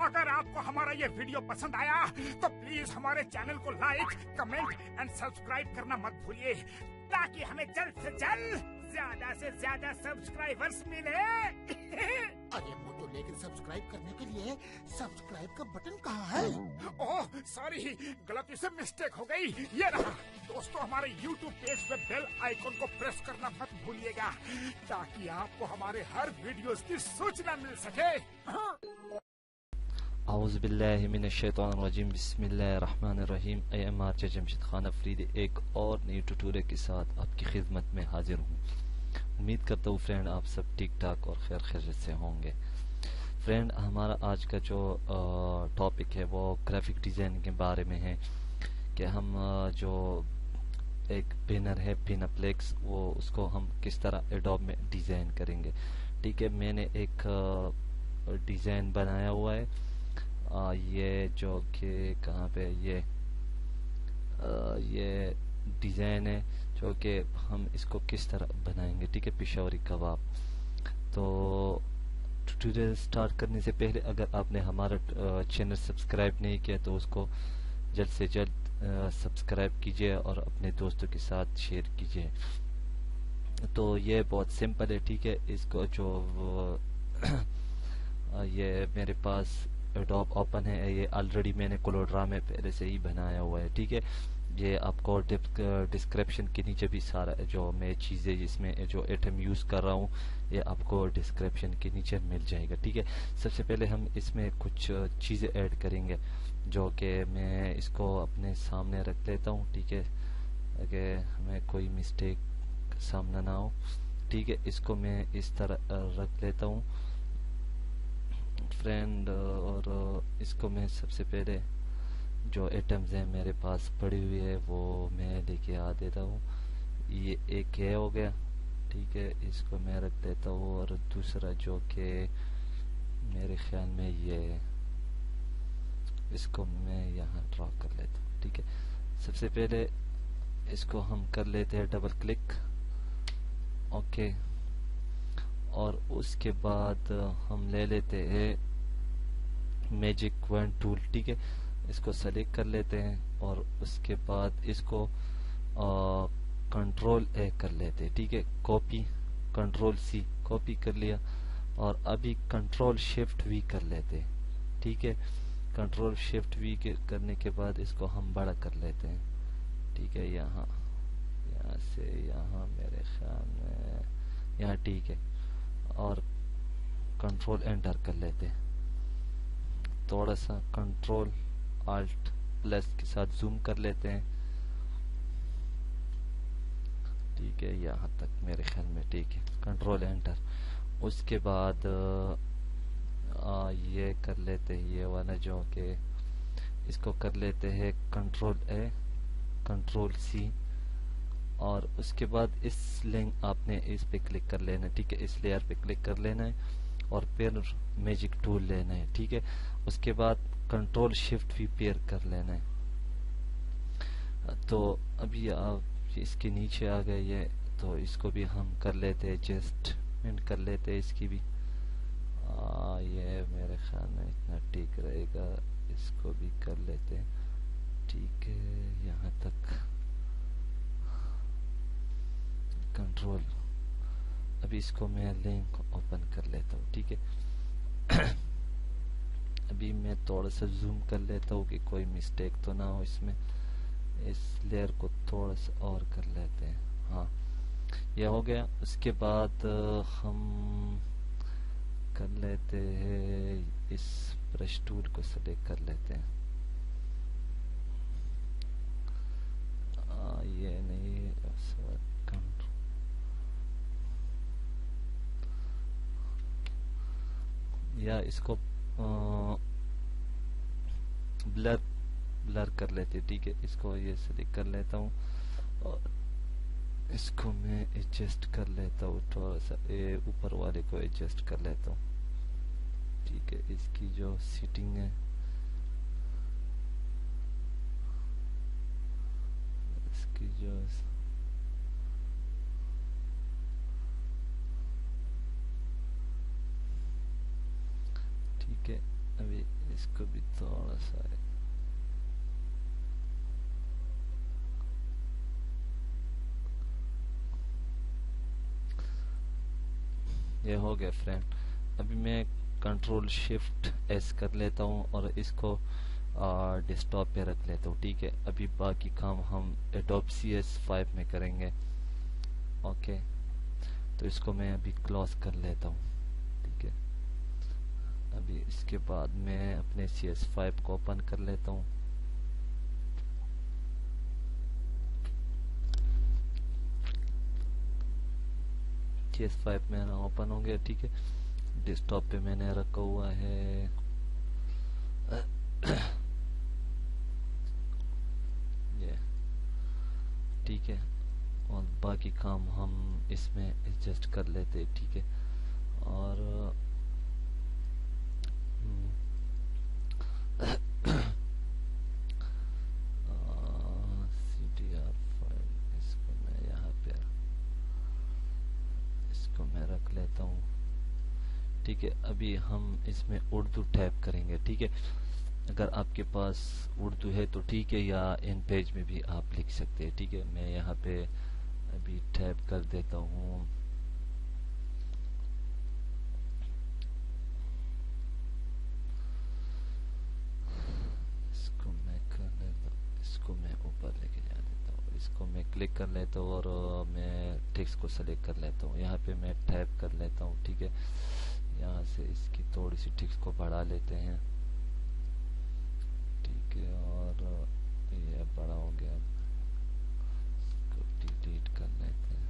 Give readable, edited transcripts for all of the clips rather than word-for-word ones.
अगर आपको हमारा ये वीडियो पसंद आया तो प्लीज हमारे चैनल को लाइक, कमेंट एंड सब्सक्राइब करना मत भूलिए, ताकि हमें जल्द से जल्द ज्यादा से ज्यादा सब्सक्राइबर्स मिले। अरे मोटू, लेकिन सब्सक्राइब करने के लिए सब्सक्राइब का बटन कहाँ है? ओह सॉरी, गलती से मिस्टेक हो गई। ये रहा। दोस्तों, हमारे YouTube पेज पे बेल आइकन को प्रेस करना मत भूलिएगा, ताकि आपको हमारे हर वीडियोस की सूचना मिल सके। औज़ु बिल्लाहि मिनश शैतानिर रजीम, बिस्मिल्लाहिर रहमानिर रहीम। AMR जमशेद खान अफरीदी एक और नई ट्यूटोरियल के साथ आपकी खिदमत में हाजिर हूँ। उम्मीद करता हूँ फ्रेंड आप सब ठीक ठाक और खैर खैरियत से होंगे। फ्रेंड, हमारा आज का जो टॉपिक है वो ग्राफिक डिज़ाइन के बारे में है कि हम जो एक बैनर है पिनअप्लेक्स, वो उसको हम किस तरह एडोब में डिज़ाइन करेंगे। ठीक है, मैंने एक डिज़ाइन बनाया हुआ है। ये जो कि कहाँ पे ये डिज़ाइन है जो कि हम इसको किस तरह बनाएंगे। ठीक है, पेशावरी कबाब। तो ट्यूटोरियल स्टार्ट करने से पहले अगर आपने हमारा चैनल सब्सक्राइब नहीं किया तो उसको जल्द से जल्द सब्सक्राइब कीजिए और अपने दोस्तों के साथ शेयर कीजिए। तो ये बहुत सिंपल है। ठीक है, इसको जो ये मेरे पास एडोब ओपन है, ये ऑलरेडी मैंने कोलोड्रा में पहले से ही बनाया हुआ है। ठीक है, ये आपको डिस्क्रिप्शन के नीचे भी सारा जो मैं चीज़ें जिसमें जो आइटम यूज़ कर रहा हूँ ये आपको डिस्क्रिप्शन के नीचे मिल जाएगा। ठीक है, सबसे पहले हम इसमें कुछ चीज़ें ऐड करेंगे जो कि मैं इसको अपने सामने रख लेता हूँ। ठीक है, अगर हमें कोई मिस्टेक सामना ना हो। ठीक है, इसको मैं इस तरह रख लेता हूँ फ्रेंड, और इसको मैं सबसे पहले जो आइटम्स हैं मेरे पास पड़ी हुई है वो मैं लेके आ देता हूँ। ये एक है हो गया। ठीक है, इसको मैं रख देता हूँ, और दूसरा जो कि मेरे ख्याल में ये इसको मैं यहाँ ड्रॉ कर लेता हूँ। ठीक है, सबसे पहले इसको हम कर लेते हैं डबल क्लिक। ओके, और उसके बाद हम ले लेते हैं मैजिक वन टूल। ठीक है, इसको सेलेक्ट कर लेते हैं और उसके बाद इसको कंट्रोल ए कर लेते हैं। ठीक है, कॉपी, कंट्रोल सी कॉपी कर लिया, और अभी कंट्रोल शिफ्ट वी कर लेते हैं। ठीक है, कंट्रोल शिफ्ट वी करने के बाद इसको हम बड़ा कर लेते हैं। ठीक है, यहाँ से यहाँ मेरे ख्याल में यहाँ। ठीक है, और कंट्रोल एंटर कर लेते हैं। थोड़ा सा कंट्रोल आल्ट प्लस के साथ जूम कर लेते हैं। ठीक है, यहाँ तक मेरे ख्याल में ठीक है। कंट्रोल एंटर, उसके बाद ये कर लेते हैं ये वाला जो कि इसको कर लेते हैं कंट्रोल ए, कंट्रोल सी, और उसके बाद इस लिंक आपने इस पे क्लिक कर लेना है। ठीक है, इस लेयर पे क्लिक कर लेना है और फिर मैजिक टूल लेना है। ठीक है, उसके बाद कंट्रोल शिफ्ट भी पेयर कर लेना है। तो अभी आप इसके नीचे आ गए ये, तो इसको भी हम कर लेते हैं, एडजस्टमेंट कर लेते हैं इसकी भी। ये मेरे ख्याल में इतना ठीक रहेगा, इसको भी कर लेते हैं। ठीक है, यहाँ तक कंट्रोल। अभी इसको मैं लिंक ओपन कर लेता हूँ। ठीक है, अभी मैं थोड़ा सा जूम कर लेता हूँ कि कोई मिस्टेक तो ना हो इसमें। इस लेयर को थोड़ा सा और कर लेते हैं। हाँ, ये हो गया। उसके बाद हम कर लेते हैं इस ब्रश टूल को सेलेक्ट कर लेते हैं। ये नहीं, या इसको ब्लर कर लेते। ठीक है, इसको ये सेलेक्ट कर लेता हूँ और इसको मैं एडजस्ट कर लेता हूँ, थोड़ा सा ऊपर वाले को एडजस्ट कर लेता हूँ। ठीक है, इसकी जो सीटिंग है इसकी जो ठीक है, अभी इसको भी थोड़ा सा ये हो गया फ्रेंड। अभी मैं कंट्रोल शिफ्ट एस कर लेता हूँ और इसको डेस्कटॉप पे रख लेता हूँ। ठीक है, अभी बाकी काम हम एडोब CS5 में करेंगे। ओके, तो इसको मैं अभी क्लोज कर लेता हूँ। ठीक है, अभी इसके बाद मैं अपने CS5 को ओपन कर लेता हूँ। CS5 मेरा ओपन हो गया। ठीक है, डेस्कटॉप पे मैंने रखा हुआ है ये। ठीक है, और बाकी काम हम इसमें एडजस्ट कर लेते हैं। ठीक है, और CTR फाइल इसको मैं यहाँ पे इसको मैं रख लेता हूँ। ठीक है, अभी हम इसमें उर्दू टाइप करेंगे। ठीक है, अगर आपके पास उर्दू है तो ठीक है, या इन पेज में भी आप लिख सकते हैं। ठीक है, मैं यहाँ पे अभी टाइप कर देता हूँ। इसको मैं कर लेता हूँ, इसको मैं ऊपर लेके जा देता हूँ, इसको मैं क्लिक कर लेता हूँ और मैं टेक्स्ट को सेलेक्ट कर लेता हूँ। यहाँ पे मैं टाइप कर लेता हूँ। ठीक है, यहाँ से इसकी थोड़ी सी टेक्स्ट को बढ़ा लेते हैं। ठीक है, और ये बड़ा हो गया, इसको डिलीट कर लेते हैं।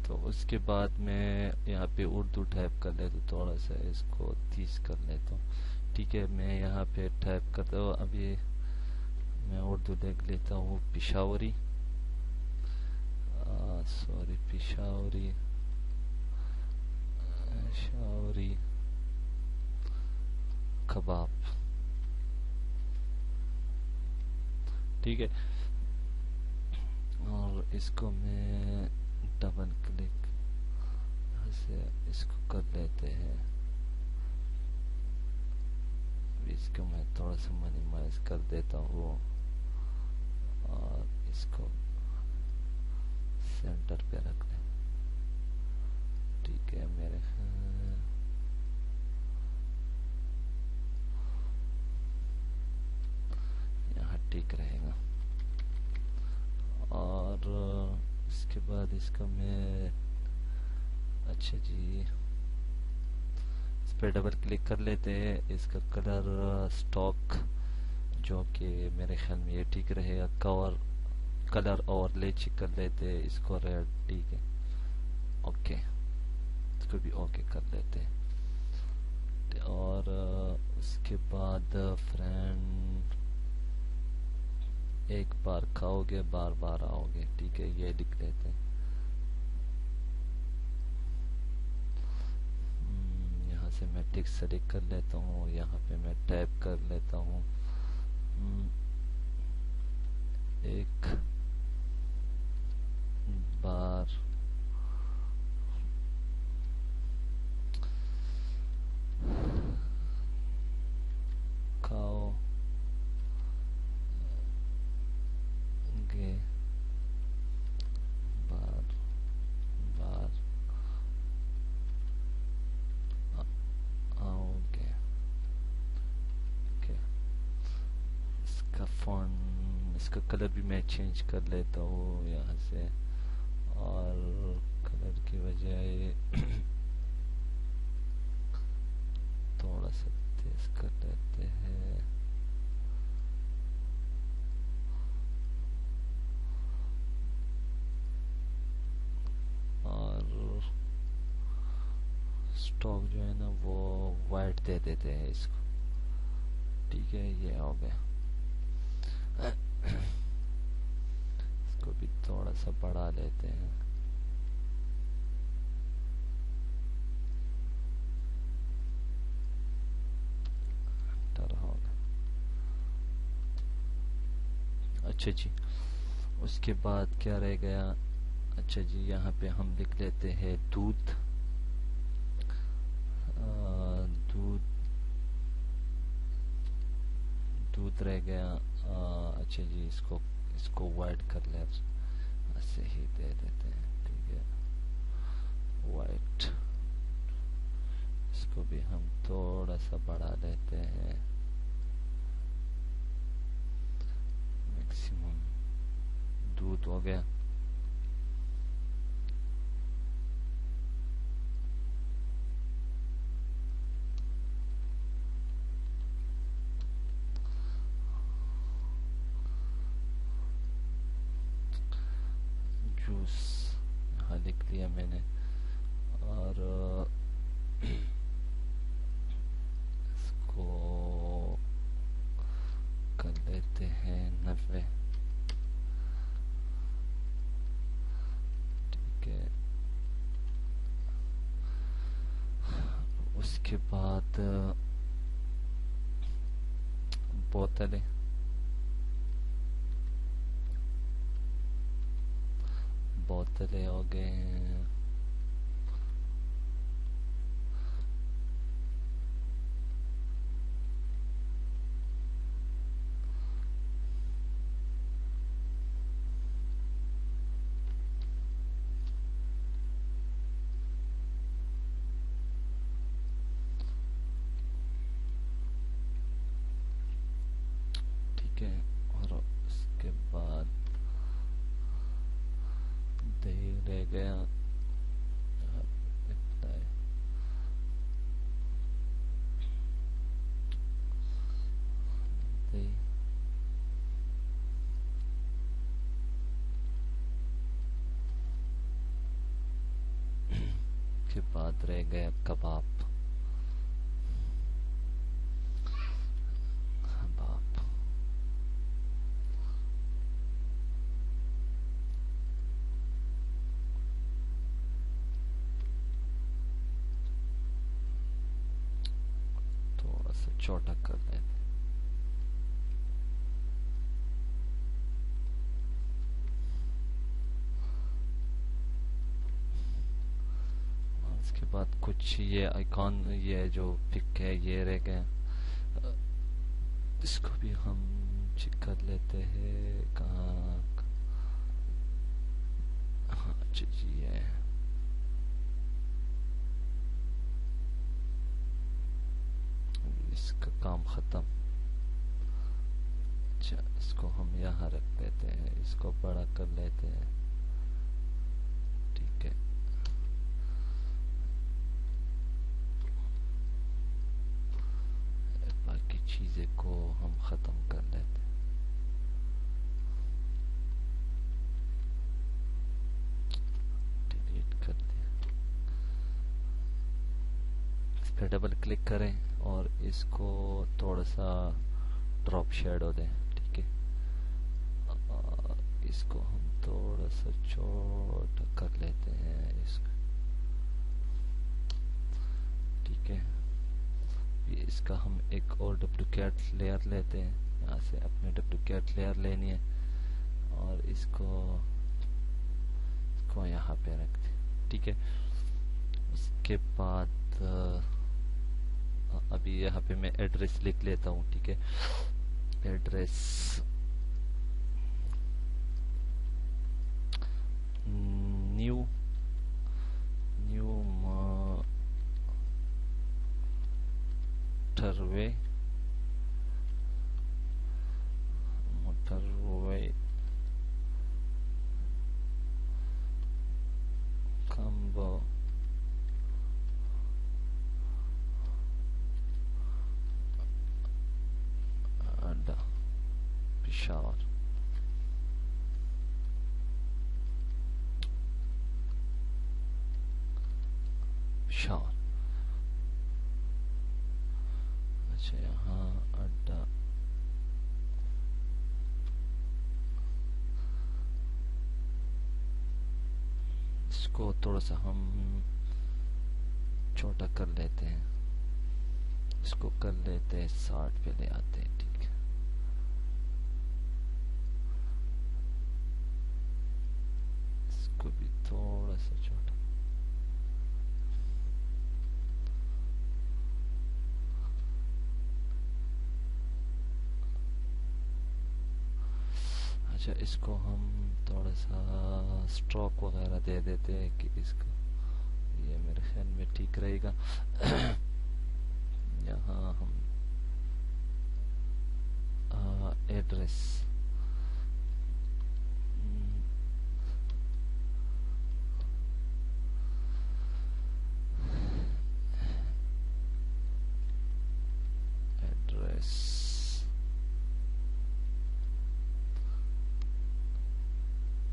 तो उसके बाद मैं यहाँ पे उर्दू टाइप कर लेता हूँ, थोड़ा सा इसको 30 कर लेता हूँ। ठीक है, मैं यहाँ पे टाइप करता हूँ। अभी मैं उर्दू लिख लेता हूँ पिशावरी, पिशावरी शावरी कबाब। ठीक है, और इसको मैं डबल क्लिक से इसको कर लेते हैं। इसको मैं थोड़ा सा मिनिमाइज कर देता हूँ और इसको सेंटर पे रख लें। ठीक है, मेरे यहाँ ठीक रहेगा। और इसके बाद इसका मैं अच्छा जी इस पर डबल क्लिक कर लेते हैं। इसका कलर स्टॉक जो कि मेरे ख्याल में ये ठीक रहेगा। कलर और लेची कर लेते हैं, इसको रेड। ठीक है, ओके, इसको भी ओके कर लेते हैं। और उसके बाद फ्रेंड एक बार खाओगे बार बार आओगे। ठीक है, ये लिख लेते हैं। यहाँ से मैं टेक्स्ट सेलेक्ट कर लेता हूँ, यहाँ पे मैं टाइप कर लेता हूँ एक बार खाओ गे बार बार आओगे। इसका फॉन्ट, इसका कलर भी मैं चेंज कर लेता हूँ यहाँ से, और कलर की बजाय थोड़ा सा तेज कर लेते हैं। और स्टॉक जो है ना वो वाइट दे देते हैं इसको। ठीक है, ये हो गया। इसको भी थोड़ा सा बढ़ा लेते हैं। अच्छा जी, उसके बाद क्या रह गया? अच्छा जी, यहाँ पे हम लिख लेते हैं दूध। बाद रह गया अच्छा जी, इसको वाइट कर ले, ऐसे ही दे देते हैं, ठीक है, वाइट। इसको भी हम थोड़ा सा बढ़ा लेते हैं, मैक्सिमम। दूध हो गया, जूस यहाँ लिख लिया मैंने, और इसको कर लेते हैं 90, ठीक है। उसके बाद बोतलें, बोतलें हो गए, ठीक है। और उसके बाद दही रह गया, इतना है। दही के बाद रह गया कबाब, कबाब, थोड़ा सा छोटा कर लेते हैं। उसके बाद कुछ ये आइकॉन, ये जो पिक है ये रह गया, इसको भी हम चेक कर लेते हैं, कहाँ, हाँ अच्छा जी है, इसका काम खत्म। अच्छा, इसको हम यहाँ रख देते हैं, इसको बड़ा कर लेते हैं, ठीक है। बाकी चीजें को हम खत्म कर लेते हैं, डिलीट कर दिया। इस पर डबल क्लिक करें और इसको थोड़ा सा ड्रॉप शेडो दें, ठीक है। इसको हम थोड़ा सा छोटा कर लेते हैं इसको, ठीक है। इसका हम एक और डुप्लीकेट लेयर लेते हैं, यहाँ से अपने डुप्लीकेट लेयर लेनी है, और इसको यहाँ पे रखते हैं, ठीक है। उसके बाद अभी यहाँ पे मैं एड्रेस लिख लेता हूँ, ठीक है। एड्रेस न्यू मोटरवे कंबो अड्डा पेशावर, पेशावर। अच्छा, यहाँ अड्डा, इसको थोड़ा सा हम छोटा कर लेते हैं, इसको कर लेते हैं 60 पे ले आते हैं, ठीक है। इसको भी थोड़ा सा छोटा, अच्छा, इसको हम थोड़ा सा स्ट्रोक वगैरह दे देते हैं कि इसको, ये मेरे ख्याल में ठीक रहेगा। यहाँ हम एड्रेस,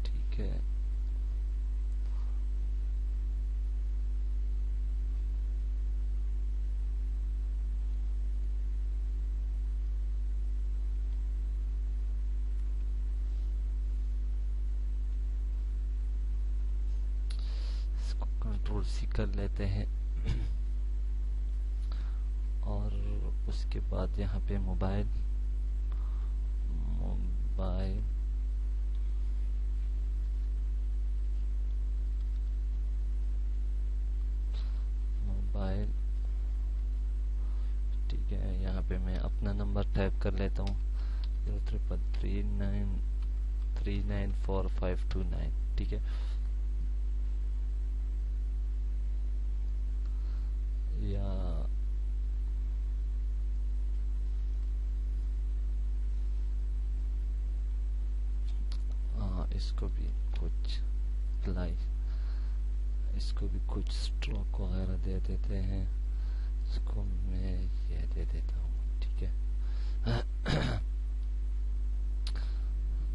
ठीक है। इसको कंट्रोल सी कर लेते हैं और उसके बाद यहाँ पे मोबाइल ठीक है। यहाँ पे मैं अपना नंबर टाइप कर लेता हूँ 0339394529, ठीक है। या इसको भी कुछ इसको भी कुछ स्ट्रोक वगैरह दे देते हैं। इसको मैं ये दे देता हूँ, ठीक है।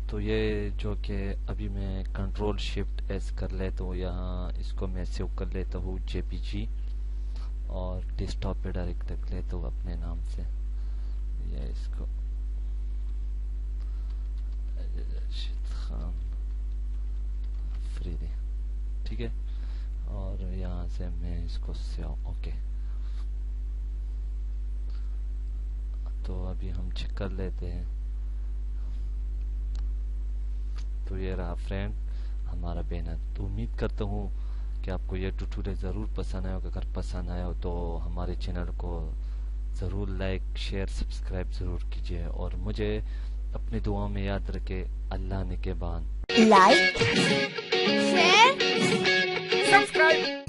तो ये जो कि अभी मैं कंट्रोल शिफ्ट एस कर लेता हूँ, यहाँ इसको मैं सेव कर लेता हूँ जेपीजी और डेस्कटॉप पे डायरेक्ट रख लेता हूँ अपने नाम से। ये इसको खान फरीदी, ठीक है। और यहाँ से मैं इसको सेव, ओके। तो अभी हम चेक कर लेते हैं। तो ये रहा फ्रेंड हमारा बैनर। तो उम्मीद करता हूँ कि आपको ये ट्यूटोरियल ज़रूर पसंद आया होगा। अगर पसंद आया हो तो हमारे चैनल को ज़रूर लाइक शेयर सब्सक्राइब ज़रूर कीजिए और मुझे अपनी दुआ में याद रखे। अल्लाह ने के बाद लाइक शेयर सब्सक्राइब